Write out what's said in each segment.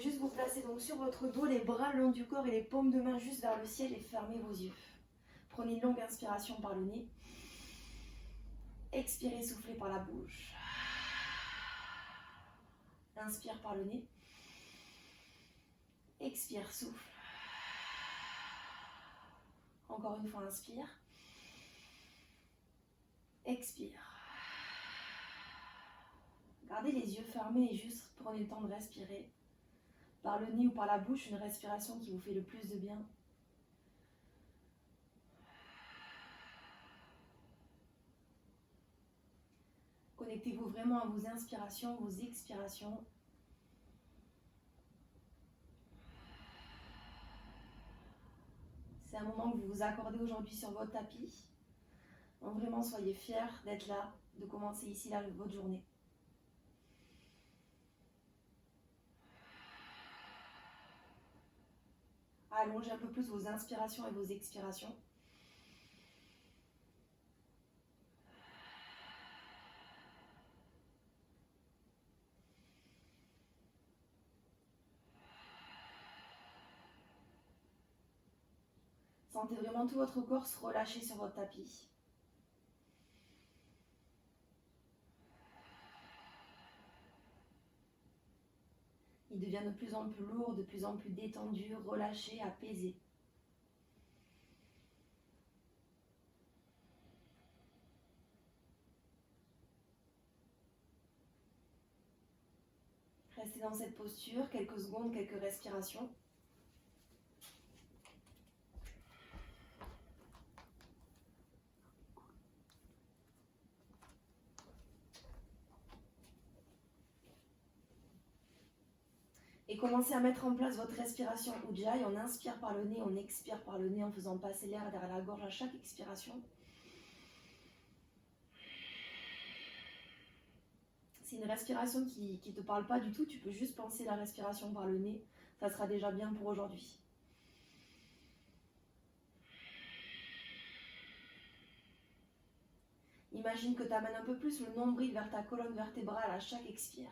juste vous placer donc sur votre dos, les bras le long du corps et les paumes de main juste vers le ciel et fermez vos yeux. Prenez une longue inspiration par le nez. Expirez, soufflez par la bouche. Inspire par le nez. Expire, souffle. Encore une fois, inspire. Expire. Gardez les yeux fermés et juste prenez le temps de respirer. Par le nez ou par la bouche, une respiration qui vous fait le plus de bien. Connectez-vous vraiment à vos inspirations, vos expirations. C'est un moment que vous vous accordez aujourd'hui sur votre tapis. Donc vraiment, soyez fiers d'être là, de commencer ici, là, votre journée. Allongez un peu plus vos inspirations et vos expirations. Sentez vraiment tout votre corps se relâcher sur votre tapis. Il devient de plus en plus lourd, de plus en plus détendu, relâché, apaisé. Restez dans cette posture, quelques secondes, quelques respirations. Et commencez à mettre en place votre respiration Ujjayi. On inspire par le nez, on expire par le nez en faisant passer l'air derrière la gorge à chaque expiration. C'est une respiration qui ne te parle pas du tout, tu peux juste penser la respiration par le nez. Ça sera déjà bien pour aujourd'hui. Imagine que tu amènes un peu plus le nombril vers ta colonne vertébrale à chaque expire.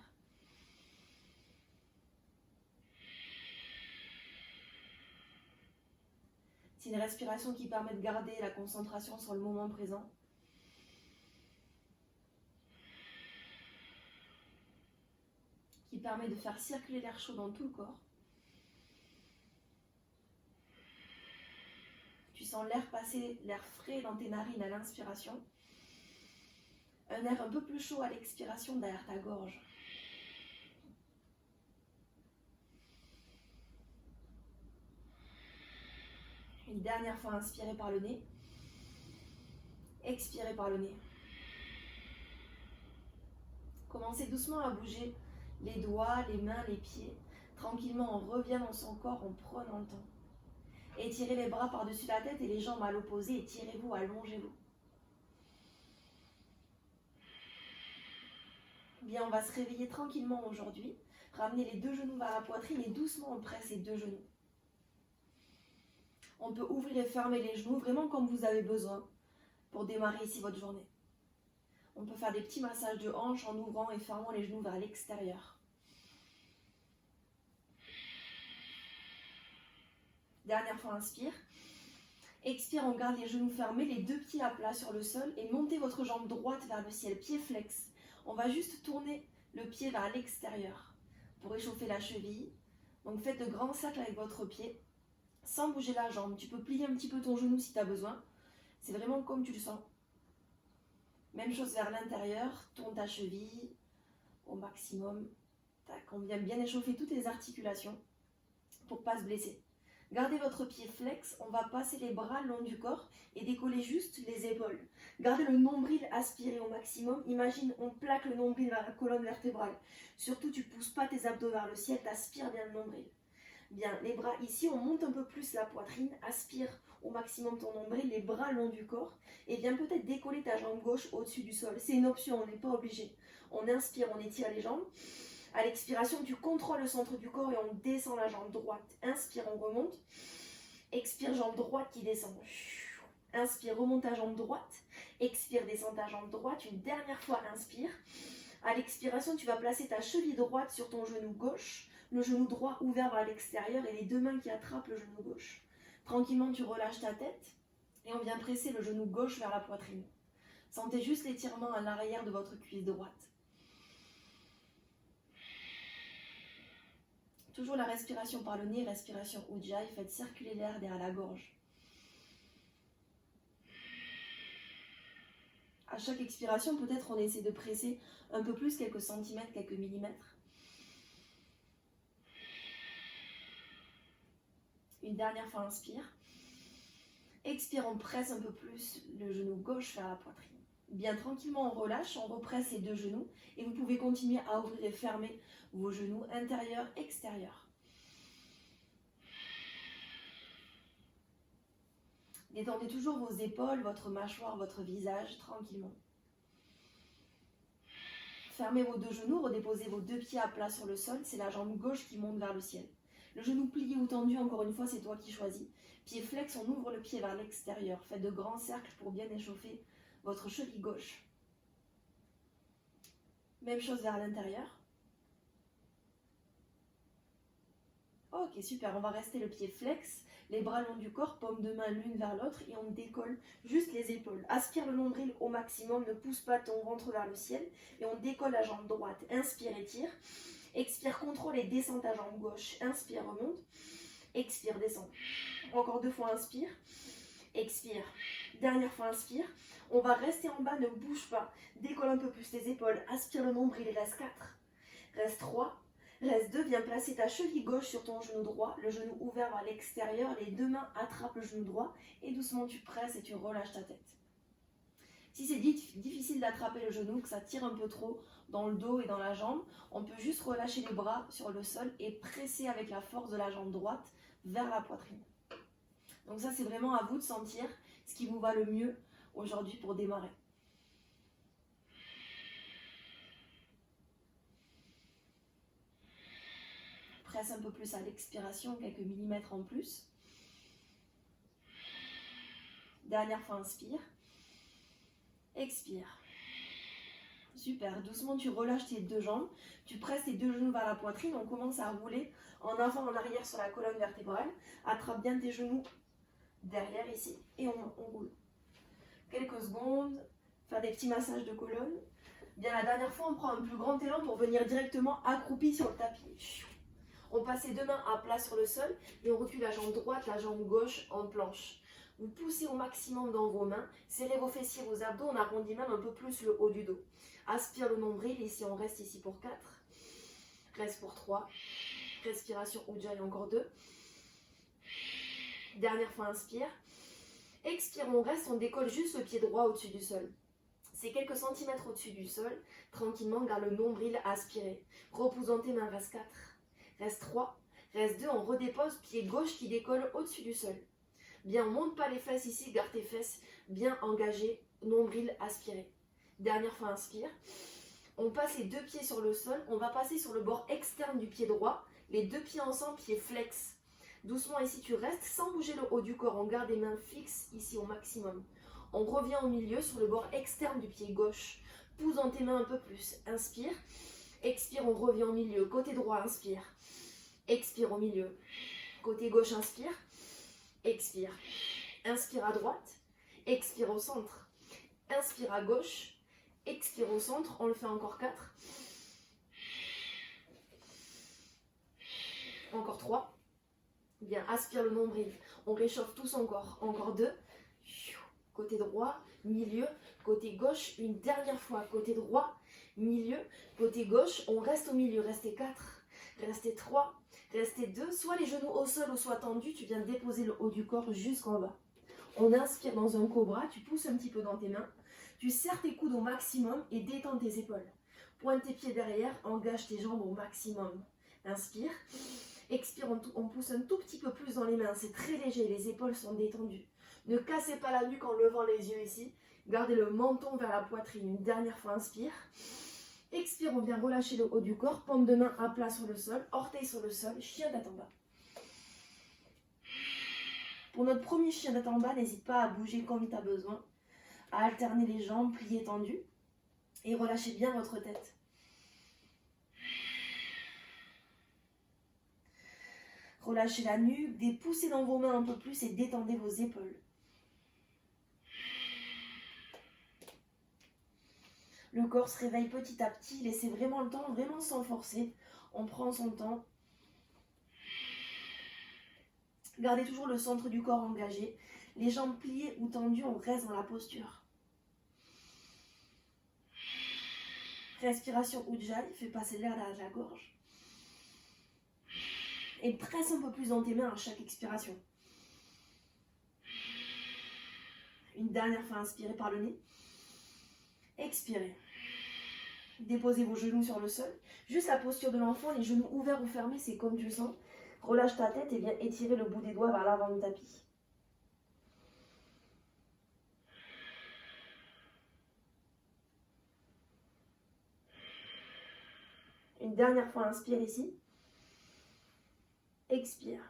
C'est une respiration qui permet de garder la concentration sur le moment présent. Qui permet de faire circuler l'air chaud dans tout le corps. Tu sens l'air passer, l'air frais dans tes narines à l'inspiration. Un air un peu plus chaud à l'expiration derrière ta gorge. Une dernière fois, inspirez par le nez. Expirez par le nez. Commencez doucement à bouger les doigts, les mains, les pieds. Tranquillement, on revient dans son corps en prenant le temps. Étirez les bras par-dessus la tête et les jambes à l'opposé. Étirez-vous, allongez-vous. Bien, on va se réveiller tranquillement aujourd'hui. Ramenez les deux genoux vers la poitrine et doucement on presse les deux genoux. On peut ouvrir et fermer les genoux vraiment comme vous avez besoin pour démarrer ici votre journée. On peut faire des petits massages de hanches en ouvrant et fermant les genoux vers l'extérieur. Dernière fois, inspire. Expire, on garde les genoux fermés, les deux pieds à plat sur le sol et montez votre jambe droite vers le ciel, pied flex. On va juste tourner le pied vers l'extérieur pour échauffer la cheville. Donc faites de grands cercles avec votre pied sans bouger la jambe. Tu peux plier un petit peu ton genou si tu as besoin. C'est vraiment comme tu le sens. Même chose vers l'intérieur, tourne ta cheville au maximum. Tac, on vient bien échauffer toutes les articulations pour ne pas se blesser. Gardez votre pied flex, on va passer les bras le long du corps et décoller juste les épaules. Gardez le nombril aspiré au maximum. Imagine, on plaque le nombril vers la colonne vertébrale. Surtout, tu ne pousses pas tes abdos vers le ciel, tu aspires bien le nombril. Bien, les bras ici, on monte un peu plus la poitrine, aspire au maximum ton nombril, les bras le long du corps et viens peut-être décoller ta jambe gauche au-dessus du sol. C'est une option, on n'est pas obligé. On inspire, on étire les jambes. À l'expiration, tu contrôles le centre du corps et on descend la jambe droite. Inspire, on remonte. Expire, jambe droite qui descend. Inspire, remonte ta jambe droite. Expire, descend ta jambe droite. Une dernière fois, inspire. À l'expiration, tu vas placer ta cheville droite sur ton genou gauche le genou droit ouvert vers l'extérieur et les deux mains qui attrapent le genou gauche. Tranquillement, tu relâches ta tête et on vient presser le genou gauche vers la poitrine. Sentez juste l'étirement à l'arrière de votre cuisse droite. Toujours la respiration par le nez, respiration Ujjayi, faites circuler l'air derrière la gorge. À chaque expiration, peut-être on essaie de presser un peu plus, quelques centimètres, quelques millimètres. Une dernière fois, inspire. Expire, on presse un peu plus le genou gauche vers la poitrine. Bien tranquillement, on relâche, on represse les deux genoux et vous pouvez continuer à ouvrir et fermer vos genoux intérieurs, extérieurs. Détendez toujours vos épaules, votre mâchoire, votre visage, tranquillement. Fermez vos deux genoux, redéposez vos deux pieds à plat sur le sol, c'est la jambe gauche qui monte vers le ciel. Le genou plié ou tendu, encore une fois, c'est toi qui choisis. Pied flex, on ouvre le pied vers l'extérieur. Faites de grands cercles pour bien échauffer votre cheville gauche. Même chose vers l'intérieur. Ok, super, on va rester le pied flex, les bras long du corps, paume de main l'une vers l'autre et on décolle juste les épaules. Aspire le nombril au maximum, ne pousse pas ton ventre vers le ciel et on décolle la jambe droite. Inspire, étire. Expire, contrôle et descends ta jambe gauche. Inspire, remonte. Expire, descends. Encore deux fois, inspire. Expire. Dernière fois, inspire. On va rester en bas, ne bouge pas. Décolle un peu plus tes épaules. Aspire le nombril, il reste 4. Reste 3. Reste 2. Viens placer ta cheville gauche sur ton genou droit. Le genou ouvert vers l'extérieur. Les deux mains attrapent le genou droit. Et doucement, tu presses et tu relâches ta tête. Si c'est difficile d'attraper le genou, que ça tire un peu trop dans le dos et dans la jambe, on peut juste relâcher les bras sur le sol et presser avec la force de la jambe droite vers la poitrine. Donc ça, c'est vraiment à vous de sentir ce qui vous va le mieux aujourd'hui pour démarrer. Presse un peu plus à l'expiration, quelques millimètres en plus. Dernière fois, inspire. Expire. Super, doucement tu relâches tes deux jambes, tu presses tes deux genoux vers la poitrine, on commence à rouler en avant, en arrière sur la colonne vertébrale. Attrape bien tes genoux derrière ici et on roule. Quelques secondes, faire des petits massages de colonne. Bien, la dernière fois, on prend un plus grand élan pour venir directement accroupi sur le tapis. On passe les deux mains à plat sur le sol et on recule la jambe droite, la jambe gauche en planche. Vous poussez au maximum dans vos mains, serrez vos fessiers, vos abdos, on arrondit même un peu plus le haut du dos. Aspire le nombril, ici on reste ici pour 4. Reste pour 3. Respiration Ujjayi, encore 2. Dernière fois, inspire. Expire, on reste, on décolle juste le pied droit au-dessus du sol. C'est quelques centimètres au-dessus du sol. Tranquillement, garde le nombril aspiré. Repousse dans tes mains, reste 4. Reste 3. Reste 2, on redépose, pied gauche qui décolle au-dessus du sol. Bien, on ne monte pas les fesses ici, garde tes fesses bien engagées, nombril aspiré. Dernière fois, inspire. On passe les deux pieds sur le sol, on va passer sur le bord externe du pied droit, les deux pieds ensemble, pied flex. Doucement ici, tu restes sans bouger le haut du corps, on garde les mains fixes ici au maximum. On revient au milieu sur le bord externe du pied gauche. Pousse dans tes mains un peu plus, inspire. Expire, on revient au milieu, côté droit, inspire. Expire au milieu. Côté gauche, inspire. Expire. Inspire à droite. Expire au centre. Inspire à gauche. Expire au centre. On le fait encore 4. Encore 3. Bien, aspire le nombril. On réchauffe tout son corps. Encore 2. Côté droit, milieu. Côté gauche, une dernière fois. Côté droit, milieu. Côté gauche, on reste au milieu. Restez 4. Restez 3. Restez 2, soit les genoux au sol ou soit tendus, tu viens déposer le haut du corps jusqu'en bas. On inspire dans un cobra, tu pousses un petit peu dans tes mains, tu serres tes coudes au maximum et détends tes épaules. Pointe tes pieds derrière, engage tes jambes au maximum. Inspire, expire, on pousse un tout petit peu plus dans les mains, c'est très léger, les épaules sont détendues. Ne cassez pas la nuque en levant les yeux ici, gardez le menton vers la poitrine. Une dernière fois, inspire. Expire, on vient relâcher le haut du corps, paume de main à plat sur le sol, orteil sur le sol, chien tête en bas. Pour notre premier chien tête en bas, n'hésite pas à bouger comme tu as besoin, à alterner les jambes, pliées tendues, et relâchez bien votre tête. Relâchez la nuque, poussez dans vos mains un peu plus et détendez vos épaules. Le corps se réveille petit à petit, laissez vraiment le temps, vraiment sans forcer. On prend son temps. Gardez toujours le centre du corps engagé. Les jambes pliées ou tendues, on reste dans la posture. Respiration Ujjayi, fais passer l'air derrière la gorge. Et presse un peu plus dans tes mains à chaque expiration. Une dernière fois, inspirez par le nez. Expirez. Déposez vos genoux sur le sol. Juste la posture de l'enfant, les genoux ouverts ou fermés, c'est comme tu le sens. Relâche ta tête et viens étirer le bout des doigts vers l'avant du tapis. Une dernière fois, inspire ici. Expire.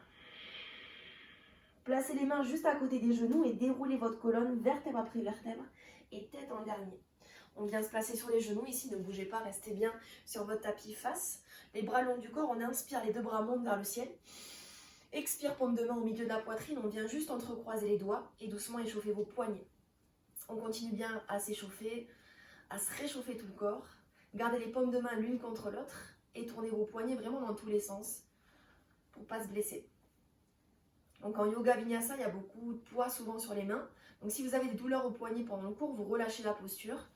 Placez les mains juste à côté des genoux et déroulez votre colonne vertèbre après vertèbre et tête en dernier. On vient se placer sur les genoux ici, ne bougez pas, restez bien sur votre tapis face. Les bras longs du corps, on inspire, les deux bras montent vers le ciel. Expire, paume de main au milieu de la poitrine, on vient juste entrecroiser les doigts et doucement échauffer vos poignets. On continue bien à s'échauffer, à se réchauffer tout le corps. Gardez les paumes de main l'une contre l'autre et tournez vos poignets vraiment dans tous les sens pour ne pas se blesser. Donc en yoga vinyasa, il y a beaucoup de poids souvent sur les mains. Donc si vous avez des douleurs au poignet pendant le cours, vous relâchez la posture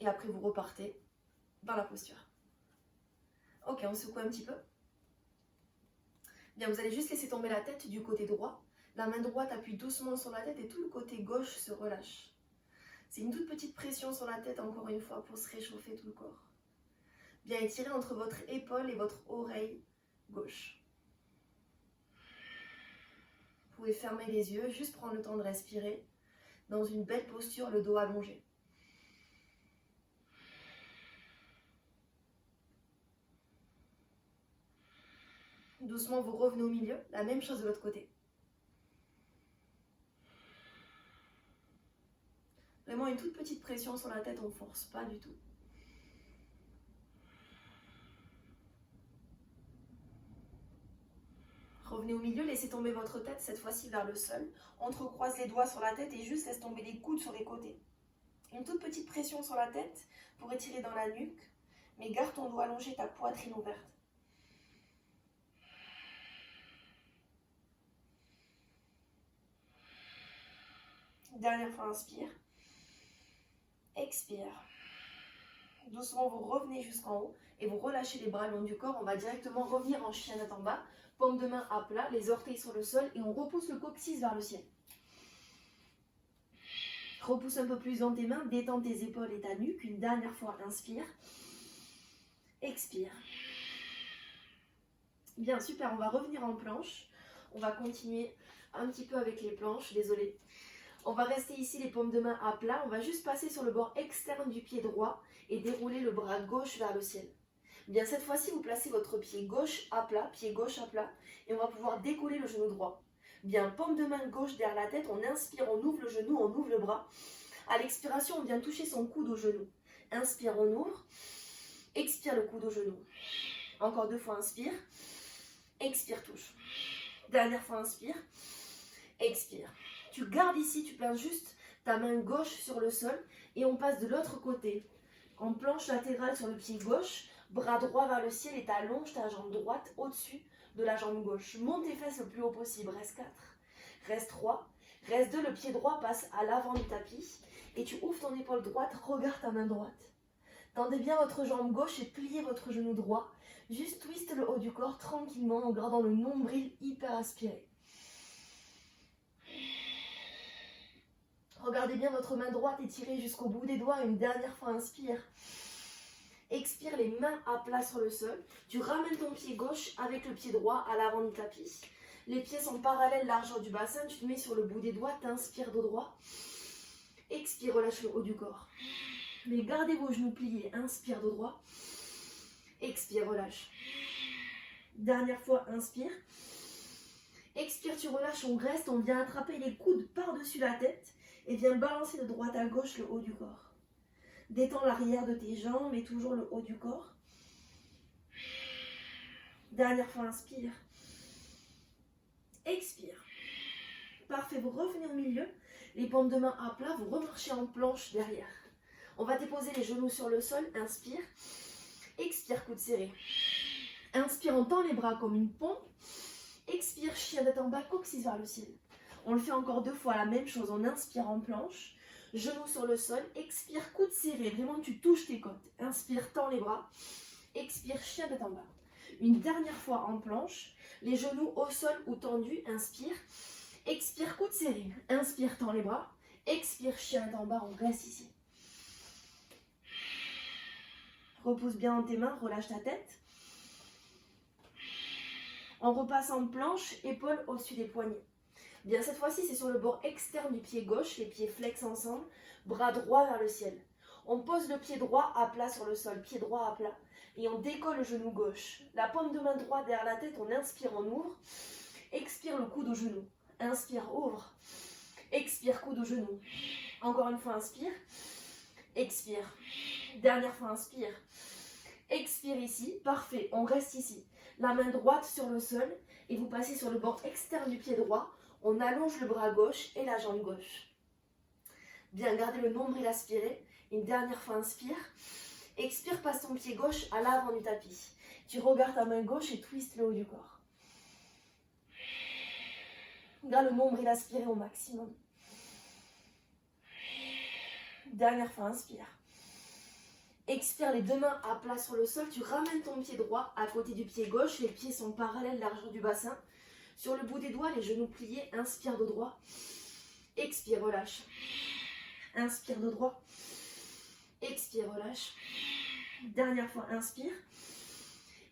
et après vous repartez dans la posture. Ok, on secoue un petit peu. Bien, vous allez juste laisser tomber la tête du côté droit. La main droite appuie doucement sur la tête et tout le côté gauche se relâche. C'est une toute petite pression sur la tête, encore une fois, pour se réchauffer tout le corps. Bien étirez entre votre épaule et votre oreille gauche. Vous pouvez fermer les yeux, juste prendre le temps de respirer dans une belle posture, le dos allongé. Doucement, vous revenez au milieu, la même chose de l'autre côté. Vraiment une toute petite pression sur la tête, on ne force pas du tout. Revenez au milieu, laissez tomber votre tête, cette fois-ci vers le sol. Entrecroise les doigts sur la tête et juste laisse tomber les coudes sur les côtés. Une toute petite pression sur la tête pour étirer dans la nuque, mais garde ton dos allongé, ta poitrine ouverte. Dernière fois, inspire. Expire. Doucement, vous revenez jusqu'en haut et vous relâchez les bras le long du corps. On va directement revenir en chien en bas. Paume de main à plat, les orteils sur le sol et on repousse le coccyx vers le ciel. Repousse un peu plus dans tes mains, détends tes épaules et ta nuque. Une dernière fois, inspire. Expire. Bien, super, on va revenir en planche. On va continuer un petit peu avec les planches, désolé. On va rester ici les paumes de main à plat. On va juste passer sur le bord externe du pied droit et dérouler le bras gauche vers le ciel. Bien, cette fois-ci, vous placez votre pied gauche à plat, et on va pouvoir décoller le genou droit. Bien, paume de main gauche derrière la tête, on inspire, on ouvre le genou, on ouvre le bras. À l'expiration, on vient toucher son coude au genou. Inspire, on ouvre. Expire, le coude au genou. Encore 2 fois, inspire. Expire, touche. Dernière fois, inspire. Expire. Tu gardes ici, tu places juste ta main gauche sur le sol et on passe de l'autre côté. En planche latérale sur le pied gauche, bras droit vers le ciel et t'allonges ta jambe droite au-dessus de la jambe gauche. Monte tes fesses le plus haut possible. Reste 4. Reste 3. Reste 2. Le pied droit passe à l'avant du tapis et tu ouvres ton épaule droite. Regarde ta main droite. Tendez bien votre jambe gauche et pliez votre genou droit. Juste twist le haut du corps tranquillement en gardant le nombril hyper aspiré. Regardez bien votre main droite étirée jusqu'au bout des doigts. Une dernière fois, inspire. Expire, les mains à plat sur le sol. Tu ramènes ton pied gauche avec le pied droit à l'avant du tapis. Les pieds sont parallèles, largeur du bassin. Tu te mets sur le bout des doigts, t'inspires dos droit. Expire, relâche le haut du corps. Mais gardez vos genoux pliés. Inspire dos droit. Expire, relâche. Dernière fois, inspire. Expire, tu relâches, on reste. On vient attraper les coudes par-dessus la tête. Et viens balancer de droite à gauche le haut du corps. Détends l'arrière de tes jambes et toujours le haut du corps. Dernière fois, inspire. Expire. Parfait, vous revenez au milieu, les paumes de main à plat, vous remarchez en planche derrière. On va déposer les genoux sur le sol, inspire. Expire, coude serré. Inspire, on tend les bras comme une pompe. Expire, chien tête en bas, coccyx vers le ciel. On le fait encore 2 fois, la même chose. On inspire en planche, genoux sur le sol. Expire, coude serré, vraiment tu touches tes côtes. Inspire, tends les bras. Expire, chien tête en bas. Une dernière fois en planche, les genoux au sol ou tendus. Inspire. Expire, coude serré. Inspire, tends les bras. Expire, chien tête en bas, on reste ici. Repousse bien dans tes mains, relâche ta tête. On repasse en planche, épaules au-dessus des poignets. Bien, cette fois-ci, c'est sur le bord externe du pied gauche, les pieds flex ensemble, bras droit vers le ciel. On pose le pied droit à plat sur le sol, pied droit à plat, et on décolle le genou gauche. La paume de main droite derrière la tête, on inspire, on ouvre. Expire, le coude au genou. Inspire, ouvre. Expire, coude au genou. Encore une fois, inspire. Expire. Dernière fois, inspire. Expire ici. Parfait, on reste ici. La main droite sur le sol et vous passez sur le bord externe du pied droit. On allonge le bras gauche et la jambe gauche. Bien, gardez le nombril aspiré. Une dernière fois, inspire. Expire, passe ton pied gauche à l'avant du tapis. Tu regardes ta main gauche et twist le haut du corps. Garde le nombril aspiré au maximum. Dernière fois, inspire. Expire, les 2 mains à plat sur le sol. Tu ramènes ton pied droit à côté du pied gauche. Les pieds sont parallèles, largeur du bassin. Sur le bout des doigts, les genoux pliés. Inspire dos droit. Expire, relâche. Inspire dos droit. Expire, relâche. Dernière fois, inspire.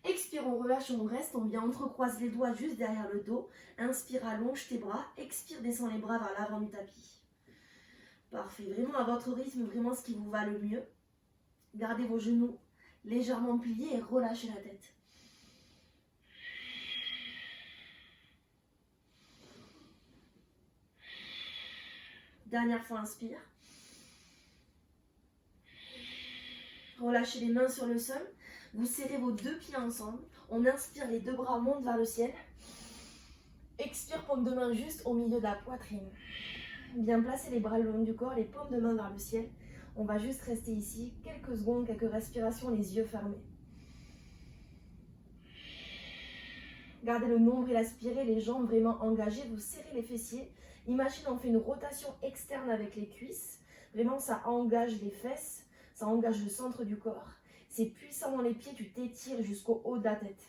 Expire, on relâche, on reste. On vient entrecroise les doigts juste derrière le dos. Inspire, allonge tes bras. Expire, descends les bras vers l'avant du tapis. Parfait. Vraiment à votre rythme, vraiment ce qui vous va le mieux. Gardez vos genoux légèrement pliés et relâchez la tête. Dernière fois, inspire. Relâchez les mains sur le sol. Vous serrez vos 2 pieds ensemble. On inspire, les 2 bras montent vers le ciel. Expire, paume de main juste au milieu de la poitrine. Bien placer les bras le long du corps, les paumes de main vers le ciel. On va juste rester ici, quelques secondes, quelques respirations, les yeux fermés. Gardez le nombril aspiré, les jambes vraiment engagées, vous serrez les fessiers. Imaginez, on fait une rotation externe avec les cuisses. Vraiment, ça engage les fesses, ça engage le centre du corps. C'est puissant dans les pieds, tu t'étires jusqu'au haut de la tête.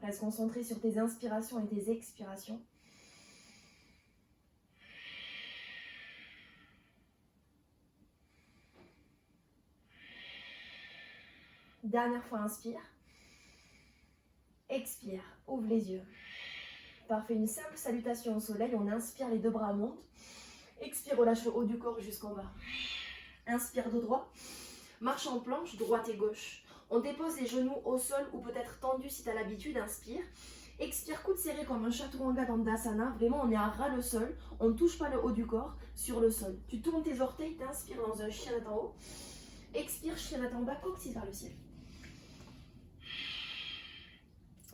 Reste concentré sur tes inspirations et tes expirations. Dernière fois, inspire. Expire, ouvre les yeux. Parfait, une simple salutation au soleil. On inspire, les 2 bras montent. Expire, relâche le haut du corps jusqu'en bas. Inspire, dos droit. Marche en planche, droite et gauche. On dépose les genoux au sol ou peut-être tendus si tu as l'habitude. Inspire. Expire, coude serré comme un chaturanga dandasana. Vraiment, on est à ras le sol. On ne touche pas le haut du corps sur le sol. Tu tournes tes orteils, t'inspires dans un chien tête en haut. Expire, chien tête en bas, coccyx vers le ciel.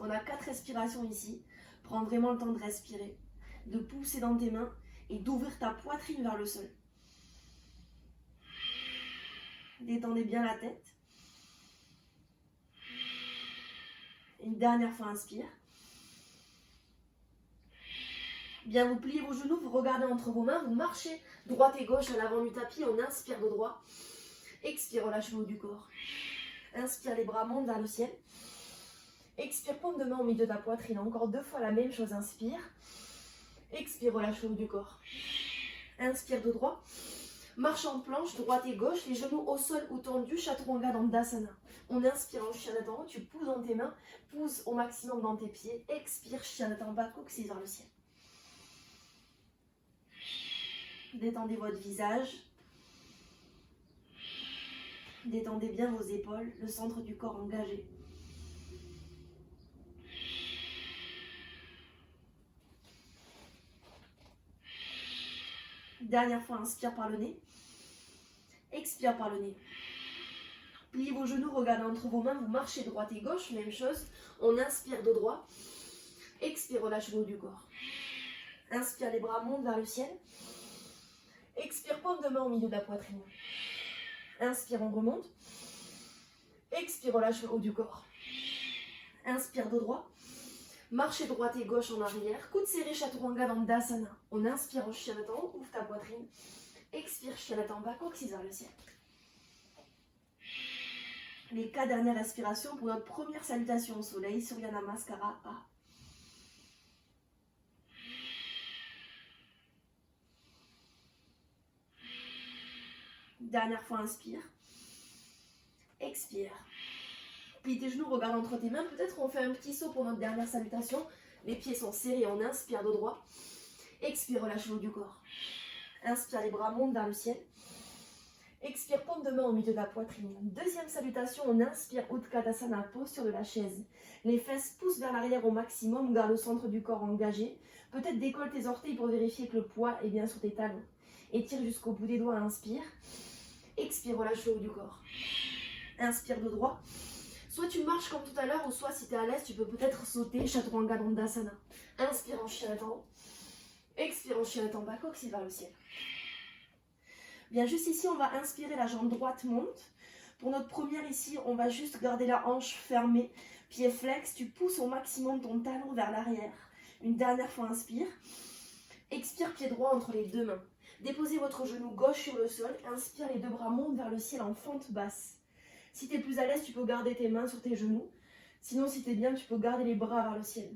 On a 4 respirations ici. Prends vraiment le temps de respirer, de pousser dans tes mains et d'ouvrir ta poitrine vers le sol. Détendez bien la tête. Une dernière fois, inspire. Bien, vous pliez vos genoux, vous regardez entre vos mains, vous marchez droite et gauche à l'avant du tapis. On inspire de droit. Expire, relâche le haut du corps. Inspire, les bras montent vers le ciel. Expire, paume de main au milieu de la poitrine. Encore 2 fois la même chose. Inspire. Expire, relâche le haut du corps. Inspire de droit. Marche en planche, droite et gauche. Les genoux au sol ou tendus. Chaturanga dandasana. On inspire en chien tête en haut. Tu pousses dans tes mains. Pousse au maximum dans tes pieds. Expire, chien tête en bas. Coccyx vers le ciel. Détendez votre visage. Détendez bien vos épaules. Le centre du corps engagé. Dernière fois, inspire par le nez. Expire par le nez. Pliez vos genoux, regardez entre vos mains, vous marchez droite et gauche, même chose. On inspire dos droit. Expire, relâche le haut du corps. Inspire, les bras montent vers le ciel. Expire, paume de main au milieu de la poitrine. Inspire, on remonte. Expire, relâche le haut du corps. Inspire, dos droit. Marchez droite et gauche en arrière. Coude serré, Chaturanga Dandasana. On inspire en chien en haut, ouvre ta poitrine. Expire, chien en bas, coccyx vers le ciel. Les 4 dernières respirations pour notre première salutation au soleil, Surya Namaskara A. Dernière fois, inspire. Expire. Plie tes genoux, regarde entre tes mains. Peut-être on fait un petit saut pour notre dernière salutation. Les pieds sont serrés, on inspire dos droit. Expire, relâche le haut du corps. Inspire, les bras montent vers le ciel. Expire, paume de main au milieu de la poitrine. Deuxième salutation, on inspire, Utkatasana, posture de la chaise. Les fesses poussent vers l'arrière au maximum, garde le centre du corps engagé. Peut-être décolle tes orteils pour vérifier que le poids est bien sur tes talons. Étire jusqu'au bout des doigts, inspire. Expire, relâche le haut du corps. Inspire dos droit. Soit tu marches comme tout à l'heure, ou soit si tu es à l'aise, tu peux peut-être sauter, Chaturanga Dandasana. Inspire en chien en haut. Expire en chien en bas, coccyx vers le ciel. Bien, juste ici, on va inspirer, la jambe droite monte. Pour notre première ici, on va juste garder la hanche fermée, pied flex. Tu pousses au maximum ton talon vers l'arrière. Une dernière fois, inspire. Expire, pied droit entre les deux mains. Déposez votre genou gauche sur le sol. Inspire, les deux bras montent vers le ciel en fente basse. Si tu es plus à l'aise, tu peux garder tes mains sur tes genoux. Sinon, si tu es bien, tu peux garder les bras vers le ciel.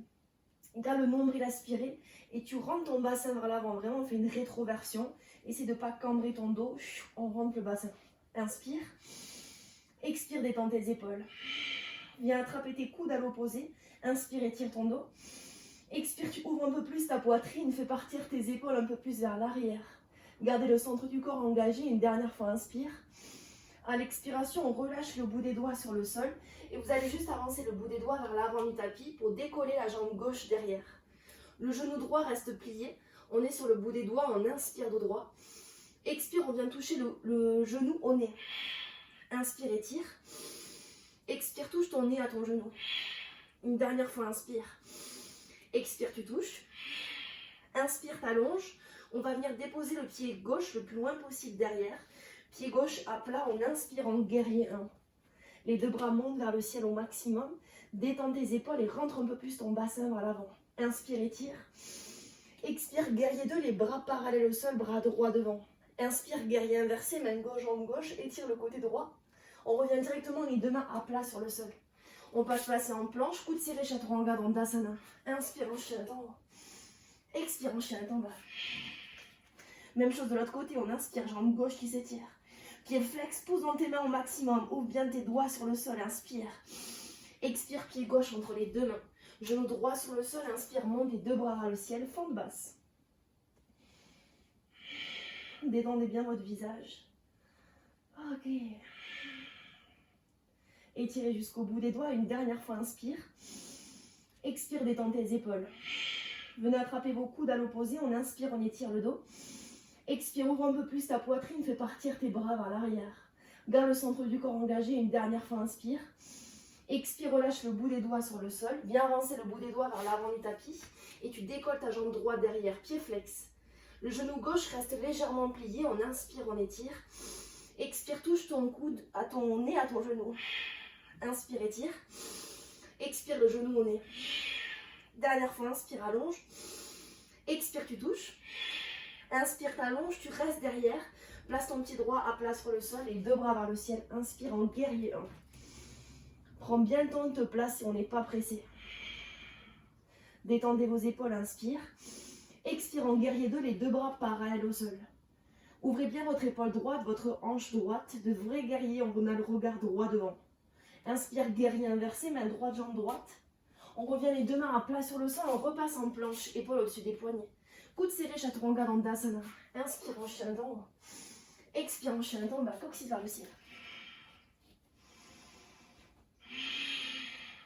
Garde le nombril aspiré et tu rentres ton bassin vers l'avant. Vraiment, on fait une rétroversion. Essaie de ne pas cambrer ton dos. On rentre le bassin. Inspire. Expire, détends tes épaules. Viens attraper tes coudes à l'opposé. Inspire, étire ton dos. Expire, tu ouvres un peu plus ta poitrine. Fais partir tes épaules un peu plus vers l'arrière. Gardez le centre du corps engagé. Une dernière fois, inspire. À l'expiration, on relâche le bout des doigts sur le sol. Et vous allez juste avancer le bout des doigts vers l'avant du tapis pour décoller la jambe gauche derrière. Le genou droit reste plié. On est sur le bout des doigts, on inspire dos droit. Expire, on vient toucher le genou au nez. Inspire, étire. Expire, touche ton nez à ton genou. Une dernière fois, inspire. Expire, tu touches. Inspire, t'allonges. On va venir déposer le pied gauche le plus loin possible derrière. Pied gauche à plat, on inspire en guerrier 1. Les deux bras montent vers le ciel au maximum. Détends tes épaules et rentre un peu plus ton bassin vers l'avant. Inspire, étire. Expire, guerrier 2, les bras parallèles au sol, bras droit devant. Inspire, guerrier inversé, main gauche, jambe gauche, étire le côté droit. On revient directement les deux mains à plat sur le sol. On passe passer en planche, coude serré, Chaturanga Dandasana. Inspire en chien en haut. Expire en chien en bas. Même chose de l'autre côté, on inspire, jambe gauche qui s'étire. Pied flex, pousse dans tes mains au maximum, ouvre bien tes doigts sur le sol, inspire. Expire, pied gauche entre les deux mains. Genou droit sur le sol, inspire, monte les deux bras vers le ciel, fente basse. Détendez bien votre visage. Ok. Étirez jusqu'au bout des doigts, une dernière fois, inspire. Expire, détends tes épaules. Venez attraper vos coudes à l'opposé, on inspire, on étire le dos. Expire, ouvre un peu plus ta poitrine, fais partir tes bras vers l'arrière. Garde le centre du corps engagé, une dernière fois, inspire. Expire, relâche le bout des doigts sur le sol. Viens avancer le bout des doigts vers l'avant du tapis. Et tu décolles ta jambe droite derrière, pied flex. Le genou gauche reste légèrement plié. On inspire, on étire. Expire, touche ton coude à ton nez, à ton genou. Inspire, étire. Expire, le genou au nez. Dernière fois, inspire, allonge. Expire, tu touches. Inspire, t'allonges, tu restes derrière. Place ton pied droit à plat sur le sol et deux bras vers le ciel. Inspire en guerrier 1. Prends bien le temps de te placer, on n'est pas pressé. Détendez vos épaules, inspire. Expire en guerrier 2, les deux bras parallèles au sol. Ouvrez bien votre épaule droite, votre hanche droite. De vrais guerriers, on a le regard droit devant. Inspire, guerrier inversé, main droite, jambe droite. On revient les deux mains à plat sur le sol, on repasse en planche, épaule au-dessus des poignets. Coude serré, Chaturanga Dandasana. Inspire en chien en haut. Expire en chien en bas, coccyx vers le ciel.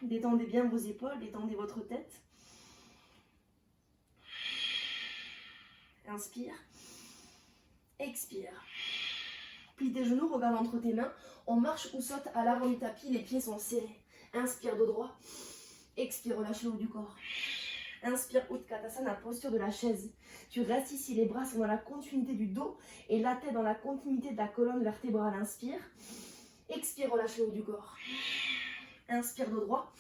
Détendez bien vos épaules, détendez votre tête. Inspire. Expire. Plie tes genoux, regarde entre tes mains. On marche ou saute à l'avant du tapis, les pieds sont serrés. Inspire dos droit. Expire, relâche le haut du corps. Inspire, Utkatasana, posture de la chaise. Tu restes ici, les bras sont dans la continuité du dos et la tête dans la continuité de la colonne vertébrale. Inspire. Expire, relâche le haut du corps. Inspire, dos droit.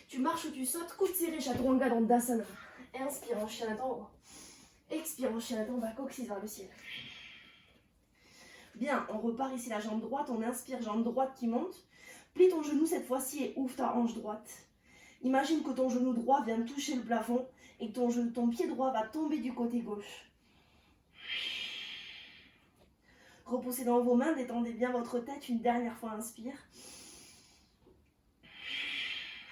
Tu marches ou tu sautes, coude serré, Chaturanga dans Dasana. Inspire en chien en haut. Expire en chien en bas, coccyx vers le ciel. Bien, on repart ici la jambe droite, on inspire, jambe droite qui monte. Plie ton genou cette fois-ci et ouvre ta hanche droite. Imagine que ton genou droit vient toucher le plafond et que ton pied droit va tomber du côté gauche. Repoussez dans vos mains, détendez bien votre tête. Une dernière fois, inspire.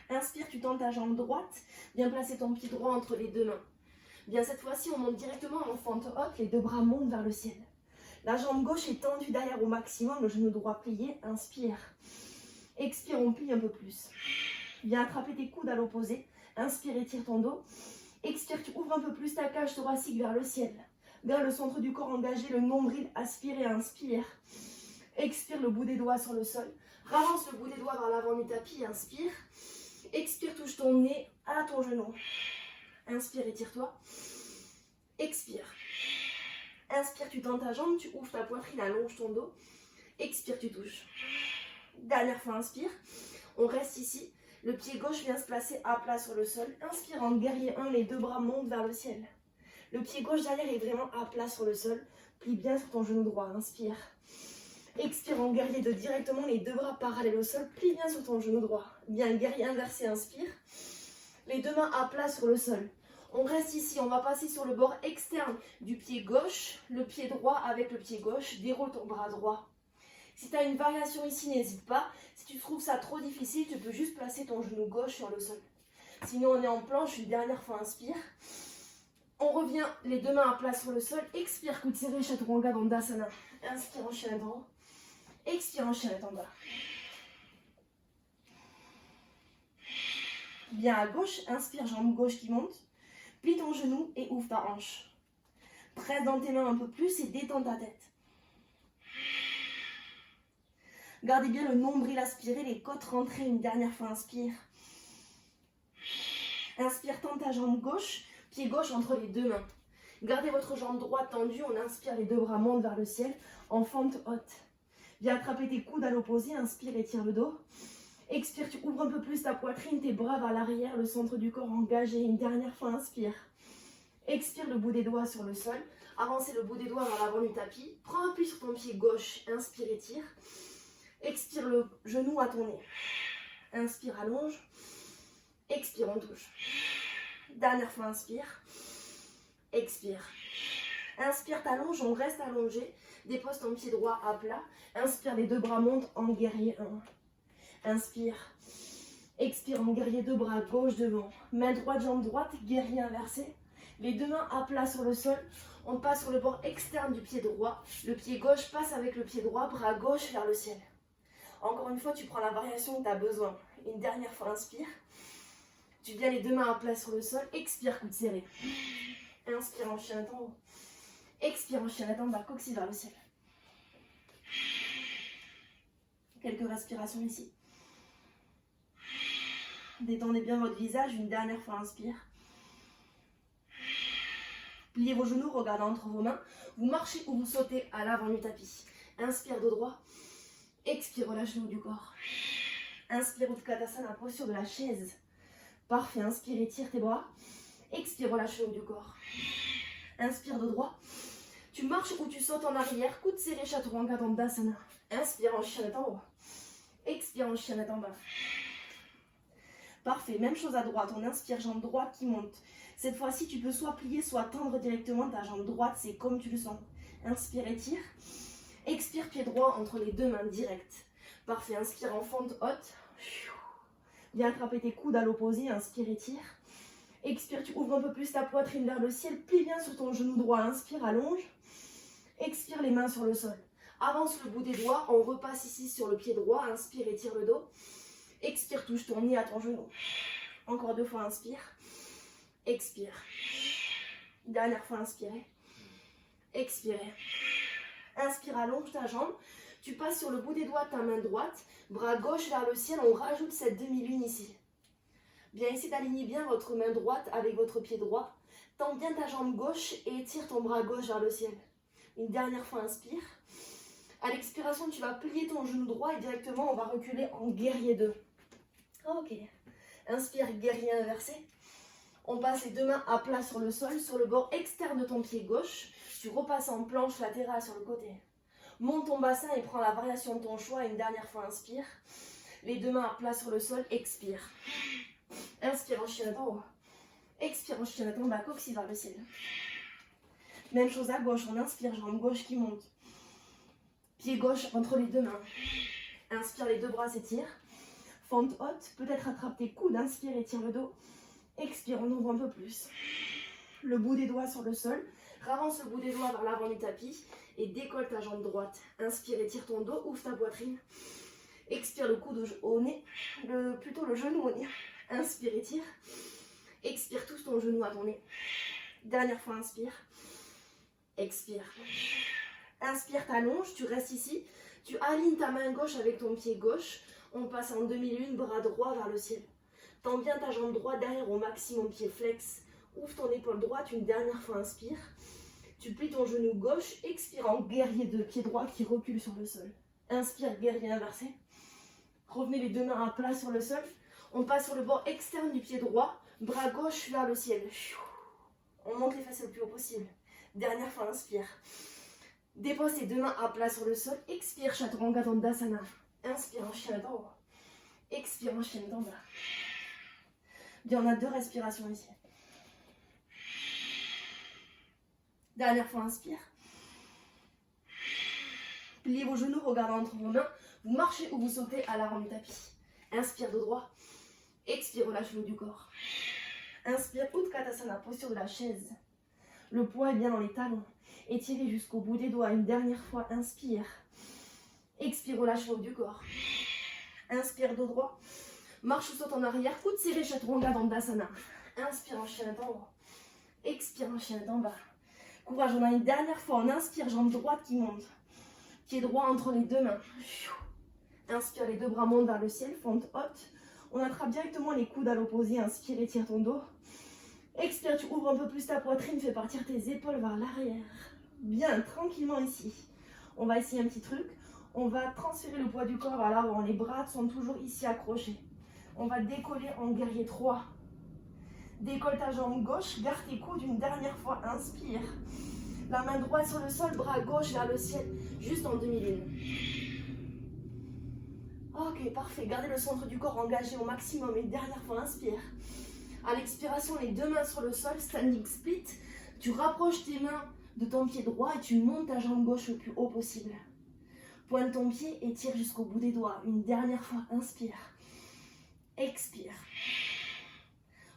Inspire, tu tends ta jambe droite. Viens placer ton pied droit entre les deux mains. Bien, cette fois-ci, on monte directement en fente haute. Les deux bras montent vers le ciel. La jambe gauche est tendue derrière au maximum. Le genou droit plié. Inspire. Expire, on plie un peu plus. Viens attraper tes coudes à l'opposé. Inspire, étire ton dos. Expire, tu ouvres un peu plus ta cage thoracique vers le ciel. Vers le centre du corps engagé, le nombril, aspire et inspire. Expire, le bout des doigts sur le sol. Ravance le bout des doigts vers l'avant du tapis, inspire. Expire, touche ton nez à ton genou. Inspire, étire-toi. Expire. Inspire, tu tends ta jambe, tu ouvres ta poitrine, allonge ton dos. Expire, tu touches. Dernière fois, inspire. On reste ici. Le pied gauche vient se placer à plat sur le sol. Inspire en guerrier 1, les deux bras montent vers le ciel. Le pied gauche derrière est vraiment à plat sur le sol. Plie bien sur ton genou droit. Inspire. Expire en guerrier 2 directement, les deux bras parallèles au sol. Plie bien sur ton genou droit. Bien, guerrier inversé, inspire. Les deux mains à plat sur le sol. On reste ici, on va passer sur le bord externe du pied gauche. Le pied droit avec le pied gauche. Déroule ton bras droit. Si tu as une variation ici, n'hésite pas. Si tu trouves ça trop difficile, tu peux juste placer ton genou gauche sur le sol. Sinon, on est en planche. Une dernière fois, inspire. On revient, les deux mains à plat sur le sol. Expire, coude serré, Chaturanga Dandasana. Inspire en chien en haut. Expire en chien en bas. Bien à gauche, inspire, jambe gauche qui monte. Plie ton genou et ouvre ta hanche. Presse dans tes mains un peu plus et détends ta tête. Gardez bien le nombril aspiré, les côtes rentrées. Une dernière fois, inspire. Inspire, tends ta jambe gauche, pied gauche entre les deux mains. Gardez votre jambe droite tendue, on inspire, les deux bras montent vers le ciel en fente haute. Viens attraper tes coudes à l'opposé, inspire, étire le dos. Expire, tu ouvres un peu plus ta poitrine, tes bras vers l'arrière, le centre du corps engagé. Une dernière fois, inspire. Expire, le bout des doigts sur le sol. Avancez le bout des doigts vers l'avant du tapis. Prends appui sur ton pied gauche, inspire, étire. Expire le genou à ton nez. Inspire, allonge. Expire, on touche. Dernière fois, inspire. Expire. Inspire, t'allonge, on reste allongé. Dépose ton pied droit à plat. Inspire, les deux bras montent en guerrier 1. Inspire. Expire en guerrier 2, bras gauche devant. Main droite, jambe droite, guerrier inversé. Les deux mains à plat sur le sol. On passe sur le bord externe du pied droit. Le pied gauche passe avec le pied droit, bras gauche vers le ciel. Encore une fois, tu prends la variation que tu as besoin. Une dernière fois, inspire. Tu viens les deux mains à plat sur le sol. Expire, coude serré. Inspire en chien en haut. Expire en chien en bas, coccyx vers le ciel. Quelques respirations ici. Détendez bien votre visage. Une dernière fois, inspire. Pliez vos genoux, regardez entre vos mains. Vous marchez ou vous sautez à l'avant du tapis. Inspire, dos droit. Expire, relâche le haut du corps. Inspire, Utkatasana, posture de la chaise. Parfait, inspire, étire tes bras. Expire, relâche le haut du corps. Inspire, dos droit. Tu marches ou tu sautes en arrière. Coude serré, Chaturanga Dandasana. Inspire en chien en haut. Expire en chien en bas. Parfait, même chose à droite. On inspire, jambe droite qui monte. Cette fois-ci, tu peux soit plier, soit tendre directement ta jambe droite. C'est comme tu le sens. Inspire, étire. Expire, pied droit entre les deux mains direct. Parfait, inspire en fente haute. Viens attraper tes coudes à l'opposé. Inspire, étire. Expire, tu ouvres un peu plus ta poitrine vers le ciel. Plie bien sur ton genou droit. Inspire, allonge. Expire, les mains sur le sol. Avance le bout des doigts. On repasse ici sur le pied droit. Inspire, étire le dos. Expire, touche ton nez à ton genou. Encore deux fois, inspire. Expire. Dernière fois, inspirez. Expirez. Inspire, allonge ta jambe. Tu passes sur le bout des doigts de ta main droite. Bras gauche vers le ciel. On rajoute cette demi-lune ici. Bien, essayez d'aligner bien votre main droite avec votre pied droit. Tends bien ta jambe gauche et étire ton bras gauche vers le ciel. Une dernière fois, inspire. À l'expiration, tu vas plier ton genou droit et directement, on va reculer en guerrier 2. Ok. Inspire, guerrier inversé. On passe les deux mains à plat sur le sol, sur le bord externe de ton pied gauche. Tu repasses en planche latérale sur le côté. Monte ton bassin et prends la variation de ton choix. Une dernière fois, inspire. Les deux mains à plat sur le sol, expire. Inspire en chien en haut. Expire en chien en bas, coccyx vers le ciel. Même chose à gauche, on inspire, jambe gauche qui monte. Pied gauche entre les deux mains. Inspire, les deux bras s'étirent. Fente haute, peut-être attrape tes coudes, inspire, étire le dos. Expire, on ouvre un peu plus. Le bout des doigts sur le sol. Ravance le bout des doigts vers l'avant du tapis et décolle ta jambe droite. Inspire, étire ton dos, ouvre ta poitrine. Expire, le coude au nez, plutôt le genou au nez. Inspire, étire. Expire, touche ton genou à ton nez. Dernière fois, inspire. Expire. Inspire, t'allonges, tu restes ici. Tu alignes ta main gauche avec ton pied gauche. On passe en demi-lune, bras droit vers le ciel. Tends bien ta jambe droite derrière au maximum, pied flex. Ouvre ton épaule droite, une dernière fois, inspire. Tu plies ton genou gauche, expire en guerrier 2, pied droit qui recule sur le sol. Inspire, guerrier inversé. Revenez les deux mains à plat sur le sol. On passe sur le bord externe du pied droit, bras gauche vers le ciel. On monte les fesses le plus haut possible. Dernière fois, inspire. Dépose tes deux mains à plat sur le sol. Expire, Chaturanga Dandasana. Inspire en chien d'en haut. Expire en chien d'en bas. Bien, on a 2 respirations ici. Dernière fois, inspire. Pliez vos genoux, regardez entre vos mains. Vous marchez ou vous sautez à l'avant du tapis. Inspire de droit. Expire, relâche le haut du corps. Inspire, Utkatasana, posture de la chaise. Le poids est bien dans les talons. Étirez jusqu'au bout des doigts. Une dernière fois, inspire. Expire, relâche le haut du corps. Inspire, dos droit. Marche ou saute en arrière. Coude serré, Chaturanga Dandasana. Inspire en chien d'en haut. Expire en chien d'en bas. Courage, on a une dernière fois. On inspire, jambe droite qui monte. Pied droit entre les deux mains. Inspire, les deux bras montent vers le ciel. Fente haute. On attrape directement les coudes à l'opposé. Inspire, étire ton dos. Expire, tu ouvres un peu plus ta poitrine. Fais partir tes épaules vers l'arrière. Bien, tranquillement ici. On va essayer un petit truc. On va transférer le poids du corps vers l'avant. Les bras sont toujours ici accrochés. On va décoller en guerrier 3. Décolle ta jambe gauche. Garde tes coudes une dernière fois. Inspire. La main droite sur le sol. Bras gauche vers le ciel. Juste en demi-lune. Ok, parfait. Gardez le centre du corps engagé au maximum. Et dernière fois, inspire. À l'expiration, les deux mains sur le sol. Standing split. Tu rapproches tes mains de ton pied droit et tu montes ta jambe gauche le plus haut possible. Pointe ton pied et tire jusqu'au bout des doigts. Une dernière fois, inspire. Expire.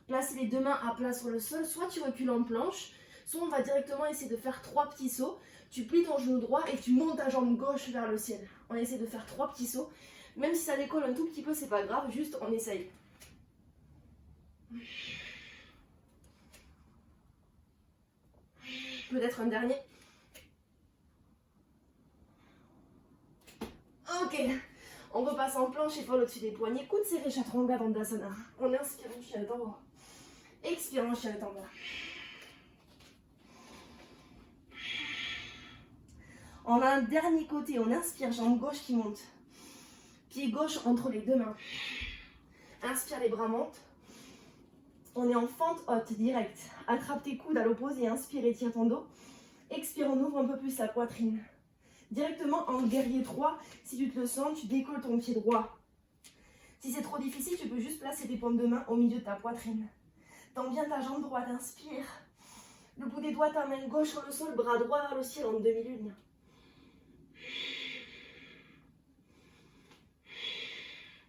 Place les deux mains à plat sur le sol. Soit tu recules en planche, soit on va directement essayer de faire 3 petits sauts. Tu plies ton genou droit et tu montes ta jambe gauche vers le ciel. On essaie de faire 3 petits sauts. Même si ça décolle un tout petit peu, c'est pas grave. Juste, on essaye. Peut-être un dernier. Ok. On repasse en planche, épaule au-dessus des poignets. Coude serré, Chaturanga Dandasana. On inspire en chien d'en haut. Expire en chien d'en bas. On a un dernier côté. On inspire, jambe gauche qui monte. Pied gauche entre les deux mains. Inspire, les bras montent. On est en fente haute, direct. Attrape tes coudes à l'opposé. Inspire, étire ton dos. Expire, on ouvre un peu plus la poitrine. Directement en guerrier 3. Si tu te le sens, tu décolles ton pied droit. Si c'est trop difficile, tu peux juste placer tes paumes de main au milieu de ta poitrine. Tends bien ta jambe droite, inspire. Le bout des doigts, ta main gauche sur le sol, bras droit vers le ciel en demi-lune.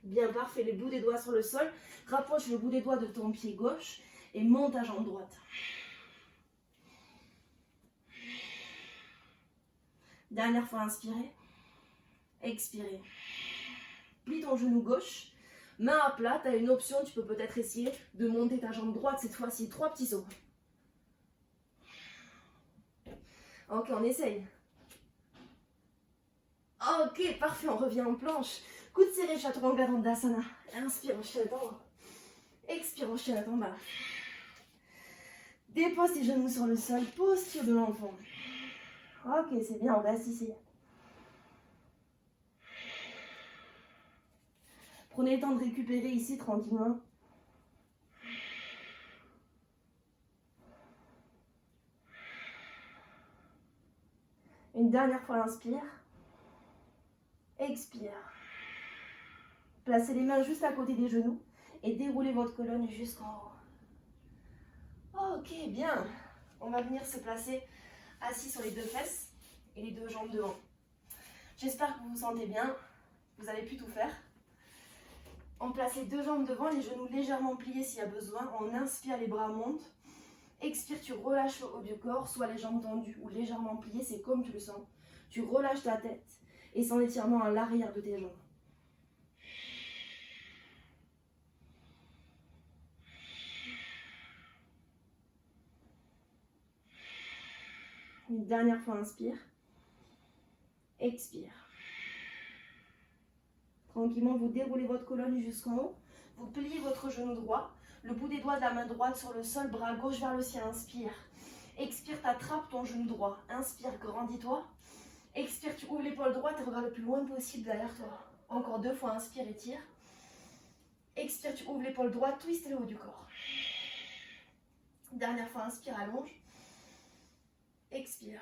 Bien, parfait. Les bouts des doigts sur le sol. Rapproche le bout des doigts de ton pied gauche et monte ta jambe droite. Dernière fois, inspirez. Expirez. Plie ton genou gauche. Main à plat. Tu as une option. Tu peux peut-être essayer de monter ta jambe droite cette fois-ci. 3 petits sauts. Ok, on essaye. Ok, parfait, on revient en planche. Coude serré, chaturanga dandasana. Inspire, en chien en bas. Expire, en chien en bas. Dépose tes genoux sur le sol, posture de l'enfant. Ok, c'est bien, on reste ici. Prenez le temps de récupérer ici tranquillement. Une dernière fois, inspire. Expire. Placez les mains juste à côté des genoux et déroulez votre colonne jusqu'en haut. Ok, bien. On va venir se placer assis sur les deux fesses et les deux jambes devant. J'espère que vous vous sentez bien. Vous avez pu tout faire. On place les deux jambes devant, les genoux légèrement pliés s'il y a besoin. On inspire, les bras montent. Expire, tu relâches le haut du corps, soit les jambes tendues ou légèrement pliées, c'est comme tu le sens. Tu relâches ta tête et sens l'étirement à l'arrière de tes jambes. Une dernière fois, inspire. Expire. Tranquillement, vous déroulez votre colonne jusqu'en haut. Vous pliez votre genou droit. Le bout des doigts de la main droite sur le sol, bras gauche vers le ciel. Inspire. Expire, t'attrapes ton genou droit. Inspire, grandis-toi. Expire, tu ouvres l'épaule droite et regarde le plus loin possible derrière toi. Encore deux fois, inspire et tire. Expire, tu ouvres l'épaule droite, twist le haut du corps. Dernière fois, inspire, allonge. Expire.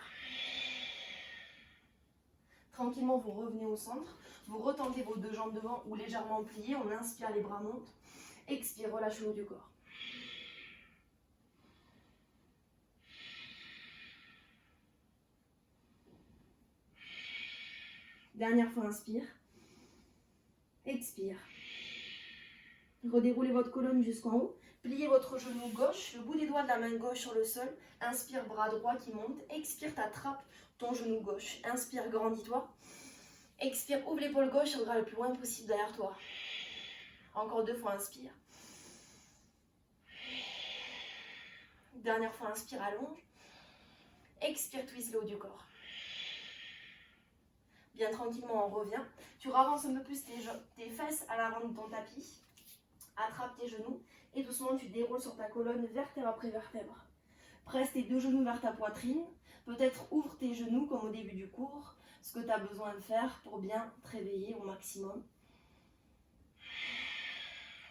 Tranquillement, vous revenez au centre. Vous retentez vos deux jambes devant ou légèrement pliées. On inspire, les bras montent. Expire, relâche le haut du corps. Dernière fois, inspire. Expire. Redéroulez votre colonne jusqu'en haut. Pliez votre genou gauche, le bout des doigts de la main gauche sur le sol. Inspire, bras droit qui monte. Expire, t'attrapes ton genou gauche. Inspire, grandis-toi. Expire, ouvre l'épaule gauche et regarde le plus loin possible derrière toi. Encore deux fois, inspire. Dernière fois, inspire, allonge. Expire, twist le haut du corps. Bien tranquillement, on revient. Tu ravances un peu plus tes fesses à l'avant de ton tapis. Attrape tes genoux et doucement tu déroules sur ta colonne vertèbre après vertèbre. Presse tes deux genoux vers ta poitrine. Peut-être ouvre tes genoux comme au début du cours. Ce que tu as besoin de faire pour bien te réveiller au maximum.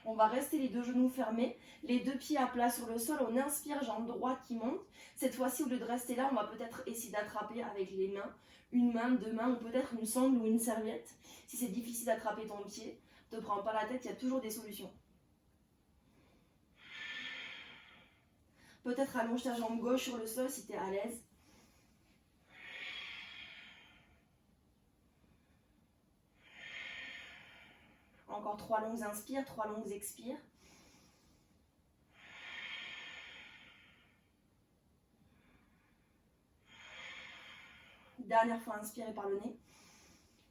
On va rester les deux genoux fermés, les deux pieds à plat sur le sol. On inspire, jambe droite qui monte. Cette fois-ci, au lieu de rester là, on va peut-être essayer d'attraper avec les mains. Une main, deux mains ou peut-être une sangle ou une serviette. Si c'est difficile d'attraper ton pied, ne te prends pas la tête, il y a toujours des solutions. Peut-être allonge ta jambe gauche sur le sol si tu es à l'aise. Encore 3 longues inspires, 3 longues expires. Dernière fois, inspirez par le nez.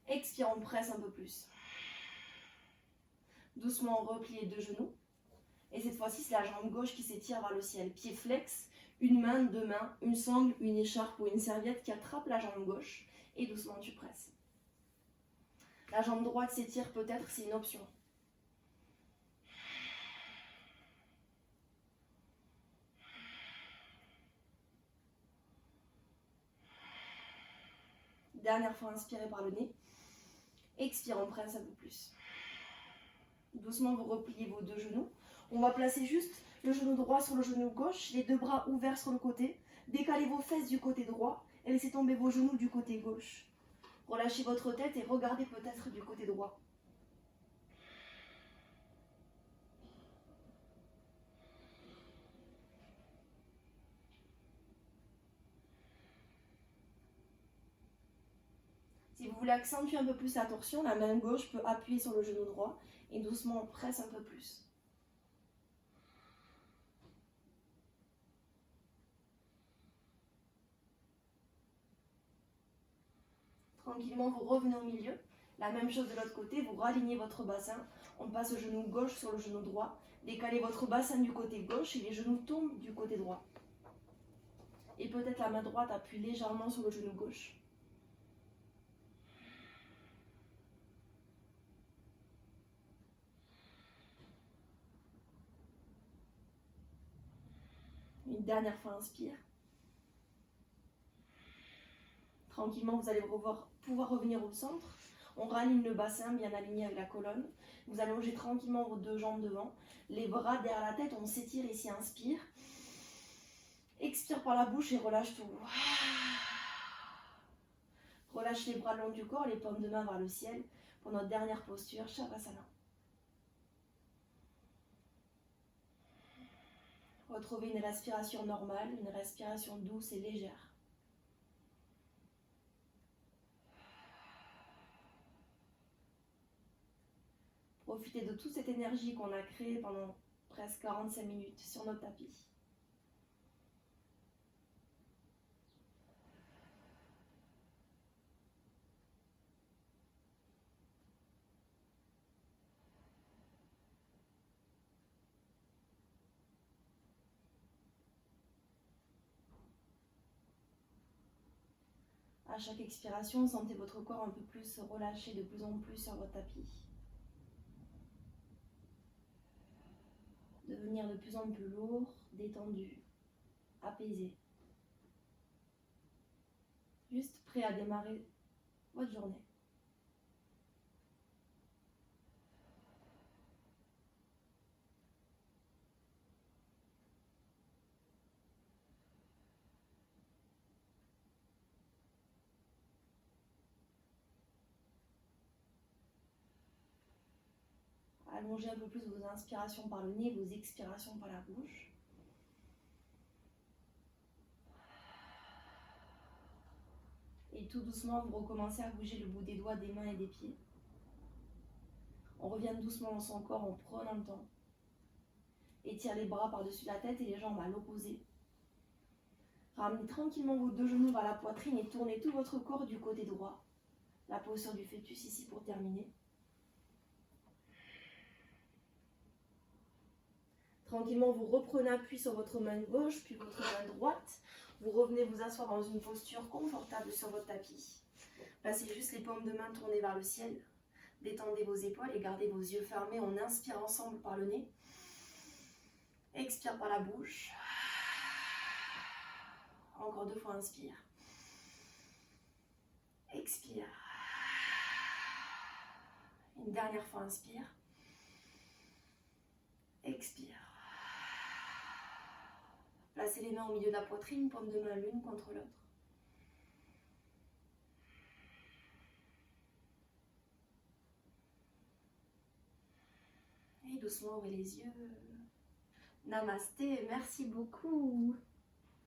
Expire, on presse un peu plus. Doucement, on replie les deux genoux. Et cette fois-ci, c'est la jambe gauche qui s'étire vers le ciel. Pied flex, une main, deux mains, une sangle, une écharpe ou une serviette qui attrape la jambe gauche. Et doucement, tu presses. La jambe droite s'étire peut-être, c'est une option. Dernière fois, inspirez par le nez. Expire, on presse un peu plus. Doucement, vous repliez vos deux genoux. On va placer juste le genou droit sur le genou gauche, les deux bras ouverts sur le côté. Décalez vos fesses du côté droit et laissez tomber vos genoux du côté gauche. Relâchez votre tête et regardez peut-être du côté droit. Si vous voulez accentuer un peu plus la torsion, la main gauche peut appuyer sur le genou droit et doucement on presse un peu plus. Tranquillement, vous revenez au milieu. La même chose de l'autre côté, vous ralignez votre bassin. On passe le genou gauche sur le genou droit. Décalez votre bassin du côté gauche et les genoux tombent du côté droit. Et peut-être la main droite appuie légèrement sur le genou gauche. dernière fois, inspire. Tranquillement, vous allez pouvoir revenir au centre. On raligne le bassin, bien aligné avec la colonne. Vous allongez tranquillement vos deux jambes devant. Les bras derrière la tête, on s'étire ici, inspire. Expire par la bouche et relâche tout. Relâche les bras le long du corps, les paumes de main vers le ciel. Pour notre dernière posture, Shavasana. Retrouvez une respiration normale, une respiration douce et légère. Profitez de toute cette énergie qu'on a créée pendant presque 45 minutes sur notre tapis. À chaque expiration, sentez votre corps un peu plus se relâcher de plus en plus sur votre tapis. Devenir de plus en plus lourd, détendu, apaisé. Juste prêt à démarrer votre journée. Allongez un peu plus vos inspirations par le nez, vos expirations par la bouche. Et tout doucement, vous recommencez à bouger le bout des doigts, des mains et des pieds. On revient doucement dans son corps en prenant le temps. Étire les bras par-dessus la tête et les jambes à l'opposé. Ramenez tranquillement vos deux genoux vers la poitrine et tournez tout votre corps du côté droit. La posture du fœtus ici pour terminer. Tranquillement, vous reprenez appui sur votre main gauche, puis votre main droite. Vous revenez vous asseoir dans une posture confortable sur votre tapis. Placez juste les paumes de main tournées vers le ciel. Détendez vos épaules et gardez vos yeux fermés. On inspire ensemble par le nez. Expire par la bouche. Encore 2 fois, inspire. Expire. Une dernière fois, inspire. Expire. Placez les mains au milieu de la poitrine, paumes de main l'une contre l'autre. Et doucement, ouvrez les yeux. Namasté, merci beaucoup.